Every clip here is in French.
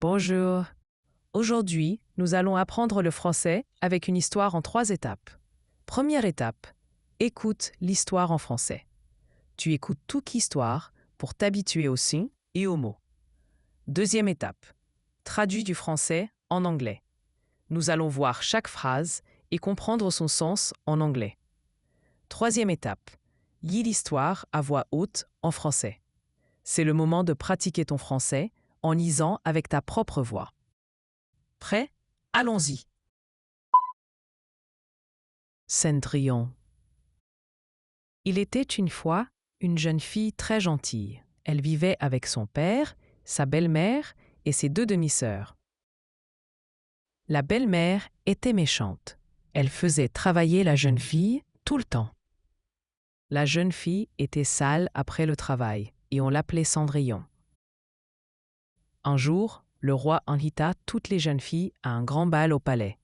Bonjour. Aujourd'hui, nous allons apprendre le français avec une histoire en 3 étapes. Première étape, écoute l'histoire en français. Tu écoutes toute l'histoire pour t'habituer aux signes et aux mots. Deuxième étape, traduis du français en anglais. Nous allons voir chaque phrase et comprendre son sens en anglais. Troisième étape, lis l'histoire à voix haute en français. C'est le moment de pratiquer ton français en lisant avec ta propre voix. Prêt? Allons-y. Cendrillon. Il était une fois une jeune fille très gentille. Elle vivait avec son père, sa belle-mère et ses 2 demi-sœurs. La belle-mère était méchante. Elle faisait travailler la jeune fille tout le temps. La jeune fille était sale après le travail et on l'appelait Cendrillon. Un jour, le roi invita toutes les jeunes filles à un grand bal au palais.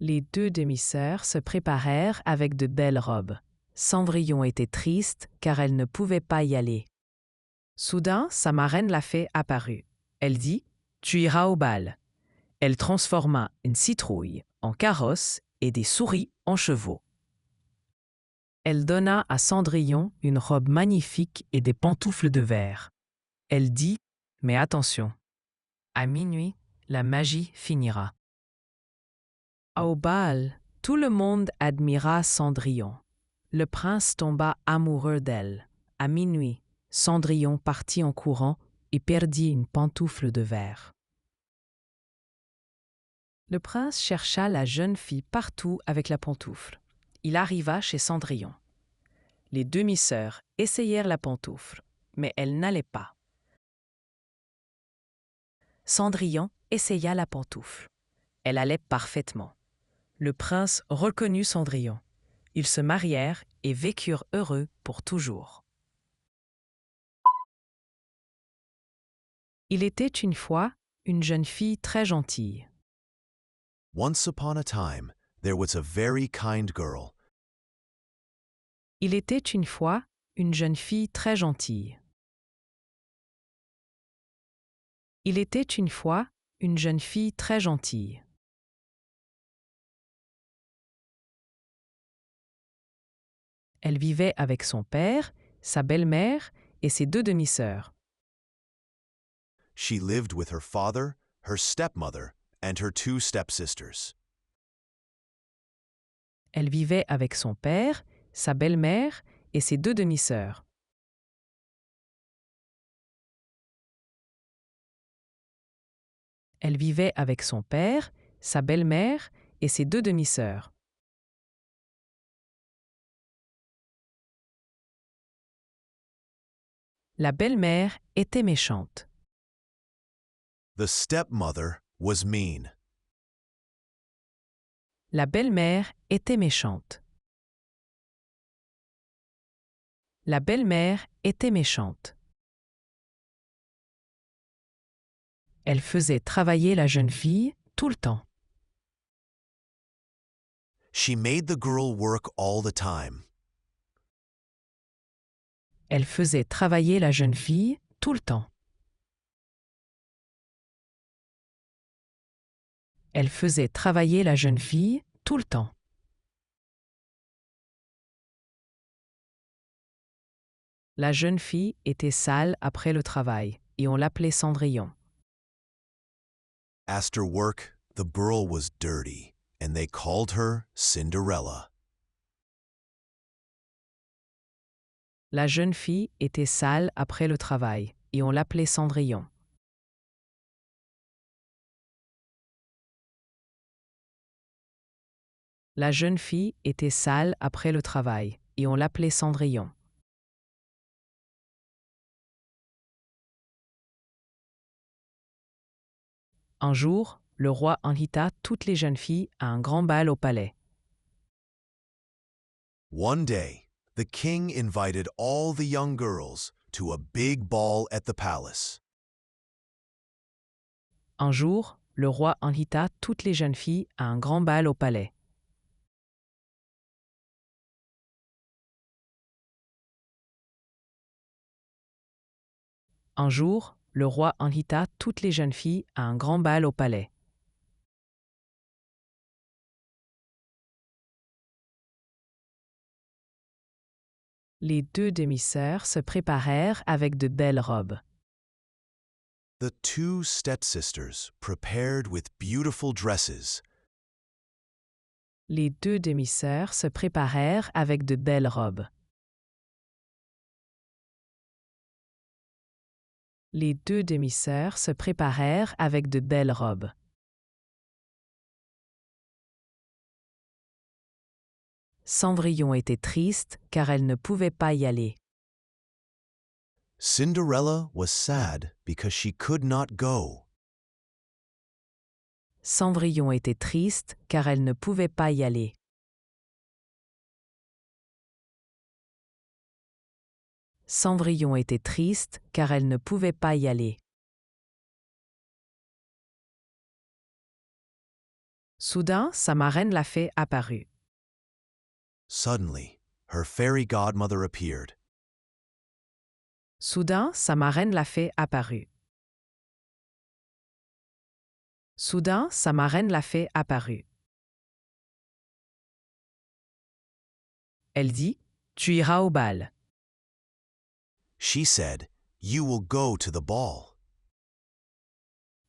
Les 2 demi-sœurs se préparèrent avec de belles robes. Cendrillon était triste car elle ne pouvait pas y aller. Soudain, sa marraine la fée apparut. Elle dit « Tu iras au bal ». Elle transforma une citrouille en carrosse et des souris en chevaux. Elle donna à Cendrillon une robe magnifique et des pantoufles de verre. Elle dit « Mais attention, à minuit, la magie finira ». Au bal, tout le monde admira Cendrillon. Le prince tomba amoureux d'elle. À minuit, Cendrillon partit en courant et perdit une pantoufle de verre. Le prince chercha la jeune fille partout avec la pantoufle. Il arriva chez Cendrillon. Les demi-sœurs essayèrent la pantoufle, mais elle n'allait pas. Cendrillon essaya la pantoufle. Elle allait parfaitement. Le prince reconnut Cendrillon. Ils se marièrent et vécurent heureux pour toujours. Il était une fois une jeune fille très gentille. Once upon a time, there was a very kind girl. Il était une fois une jeune fille très gentille. Il était une fois une jeune fille très gentille. Elle vivait avec son père, sa belle-mère et ses 2 demi-sœurs. She lived with her father, her stepmother, and her 2 stepsisters. Elle vivait avec son père, sa belle-mère et ses 2 demi-sœurs. Elle vivait avec son père, sa belle-mère et ses 2 demi-sœurs. La belle-mère était méchante. The stepmother was mean. La belle-mère était méchante. La belle-mère était méchante. Elle faisait travailler la jeune fille tout le temps. She made the girl work all the time. Elle faisait travailler la jeune fille tout le temps. Elle faisait travailler la jeune fille tout le temps. La jeune fille était sale après le travail et on l'appelait Cendrillon. After work, the girl was dirty, and they called her Cinderella. La jeune fille était sale après le travail et on l'appelait Cendrillon. La jeune fille était sale après le travail et on l'appelait Cendrillon. Un jour, le roi invita toutes les jeunes filles à un grand bal au palais. One day, the king invited all the young girls to a big ball at the palace. Un jour, le roi invita toutes les jeunes filles à un grand bal au palais. Un jour, Le roi invita toutes les jeunes filles à un grand bal au palais. Les deux demi-sœurs se préparèrent avec de belles robes. The two stepsisters prepared with beautiful dresses. Les deux demi-sœurs se préparèrent avec de belles robes. Les deux demi-sœurs se préparèrent avec de belles robes. Cendrillon était triste car elle ne pouvait pas y aller. Cinderella was sad because she could not go. Cendrillon était triste car elle ne pouvait pas y aller. Cendrillon était triste car elle ne pouvait pas y aller. Soudain, sa marraine la fée apparut. Suddenly, her fairy godmother appeared. Soudain, sa marraine la fée apparut. Soudain, sa marraine la fée apparut. Elle dit « Tu iras au bal ». She said, "You will go to the ball."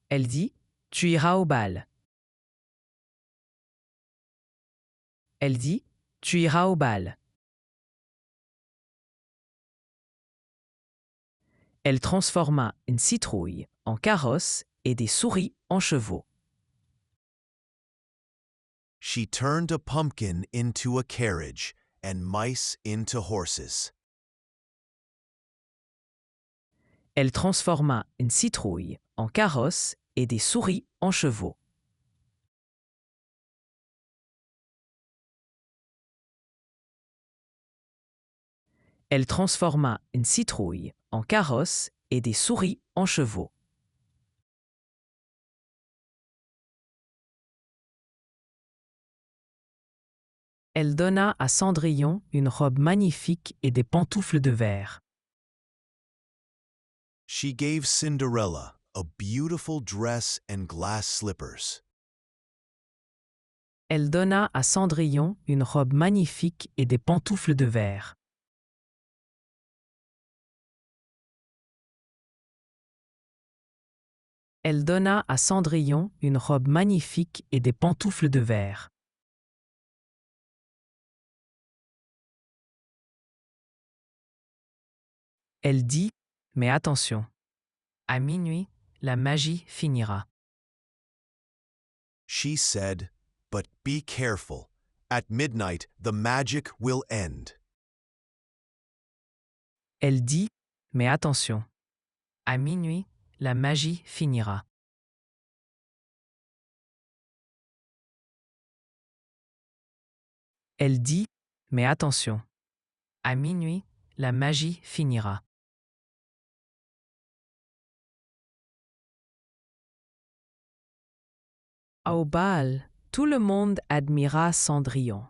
Elle dit « Tu iras au bal ». Elle dit « Tu iras au bal ». Elle transforma une citrouille en carrosse et des souris en chevaux. She turned a pumpkin into a carriage and mice into horses. Elle transforma une citrouille en carrosse et des souris en chevaux. Elle transforma une citrouille en carrosse et des souris en chevaux. Elle donna à Cendrillon une robe magnifique et des pantoufles de verre. She gave Cinderella a beautiful dress and glass slippers. Elle donna à Cendrillon une robe magnifique et des pantoufles de verre. Elle donna à Cendrillon une robe magnifique et des pantoufles de verre. Elle dit « Mais attention, à minuit, la magie finira. » She said, "But be careful. At midnight, the magic will end." Elle dit « Mais attention, à minuit, la magie finira. » Elle dit « Mais attention, à minuit, la magie finira. » Au bal, tout le monde admira Cendrillon.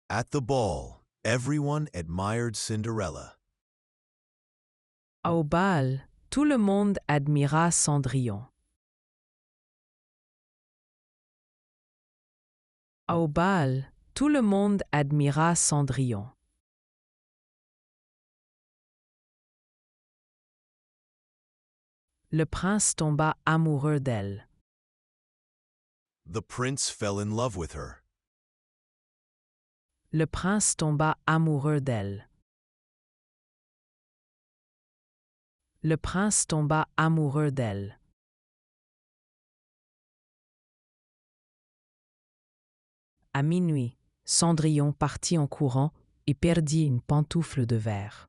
At the ball, everyone admired Cinderella. Au bal, tout le monde admira Cendrillon. Au bal, tout le monde admira Cendrillon. Le prince tomba amoureux d'elle. The prince fell in love with her. Le prince tomba amoureux d'elle. Le prince tomba amoureux d'elle. À minuit, Cendrillon partit en courant et perdit une pantoufle de verre.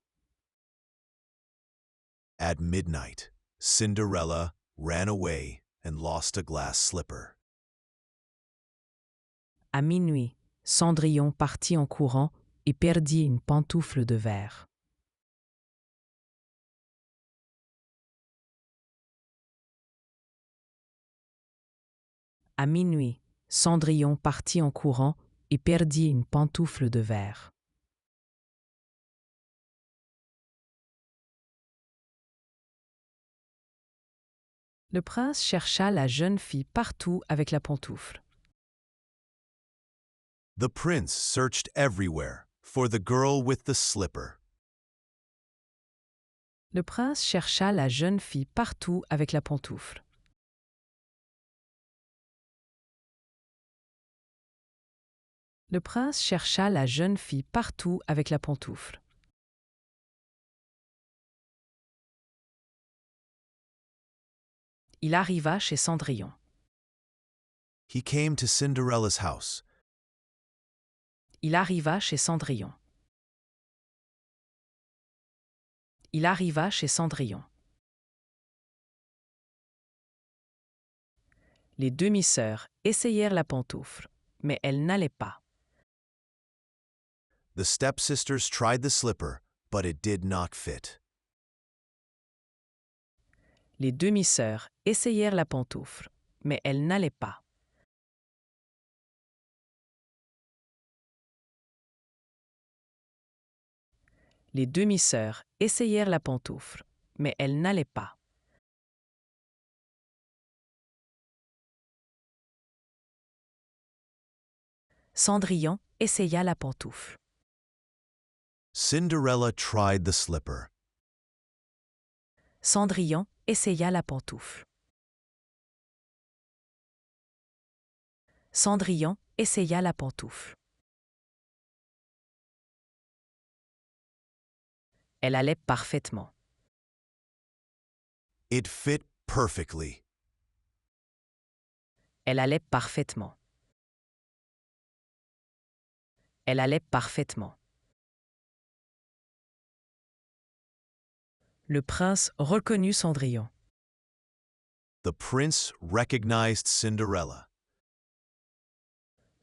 At midnight, Cinderella ran away and lost a glass slipper. À minuit, Cendrillon partit en courant et perdit une pantoufle de verre. À minuit, Cendrillon partit en courant et perdit une pantoufle de verre. Le prince chercha la jeune fille partout avec la pantoufle. The prince searched everywhere for the girl with the slipper. Le prince chercha la jeune fille partout avec la pantoufle. Le prince chercha la jeune fille partout avec la pantoufle. Il arriva chez Cendrillon. He came to Cinderella's house. Il arriva chez Cendrillon. Il arriva chez Cendrillon. Les demi-sœurs essayèrent la pantoufle, mais elle n'allait pas. The stepsisters tried the slipper, but it did not fit. Les demi-sœurs essayèrent la pantoufle, mais elle n'allait pas. Les demi-sœurs essayèrent la pantoufle, mais elle n'allait pas. Cendrillon essaya la pantoufle. Cinderella tried the slipper. Cendrillon essaya la pantoufle. Cendrillon essaya la pantoufle. Elle allait parfaitement. It fit perfectly. Elle allait parfaitement. Elle allait parfaitement. Le prince reconnut Cendrillon. The prince recognized Cinderella.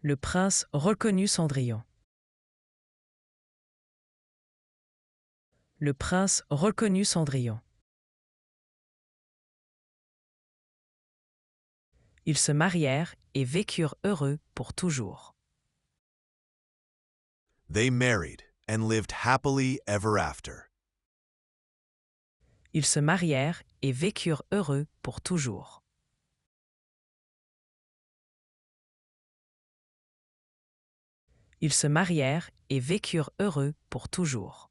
Le prince reconnut Cendrillon. Le prince reconnut Cendrillon. Ils se marièrent et vécurent heureux pour toujours. They married and lived happily ever after. Ils se marièrent et vécurent heureux pour toujours. Ils se marièrent et vécurent heureux pour toujours.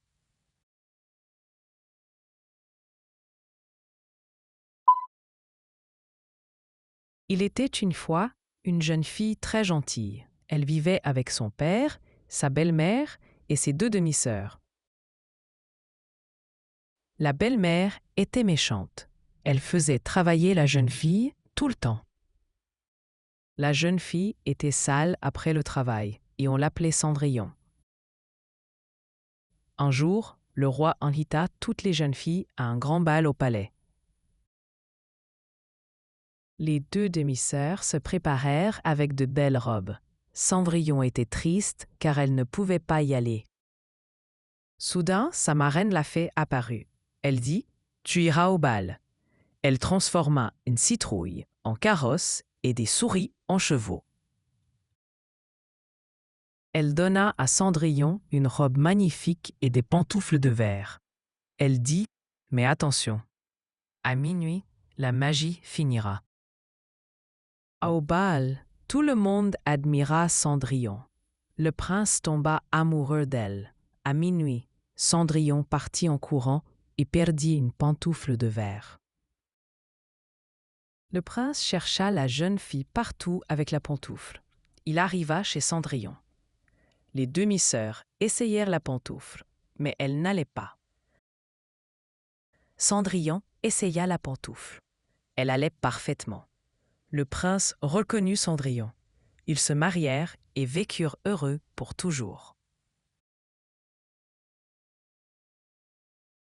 Il était une fois une jeune fille très gentille. Elle vivait avec son père, sa belle-mère et ses deux demi-sœurs. La belle-mère était méchante. Elle faisait travailler la jeune fille tout le temps. La jeune fille était sale après le travail et on l'appelait Cendrillon. Un jour, le roi invita toutes les jeunes filles à un grand bal au palais. Les deux demi-sœurs se préparèrent avec de belles robes. Cendrillon était triste car elle ne pouvait pas y aller. Soudain, sa marraine la fée apparut. Elle dit « Tu iras au bal ». Elle transforma une citrouille en carrosse et des souris en chevaux. Elle donna à Cendrillon une robe magnifique et des pantoufles de verre. Elle dit « Mais attention, à minuit, la magie finira ». Au bal, tout le monde admira Cendrillon. Le prince tomba amoureux d'elle. À minuit, Cendrillon partit en courant et perdit une pantoufle de verre. Le prince chercha la jeune fille partout avec la pantoufle. Il arriva chez Cendrillon. Les demi-sœurs essayèrent la pantoufle, mais elle n'allait pas. Cendrillon essaya la pantoufle. Elle allait parfaitement. Le prince reconnut Cendrillon. Ils se marièrent et vécurent heureux pour toujours.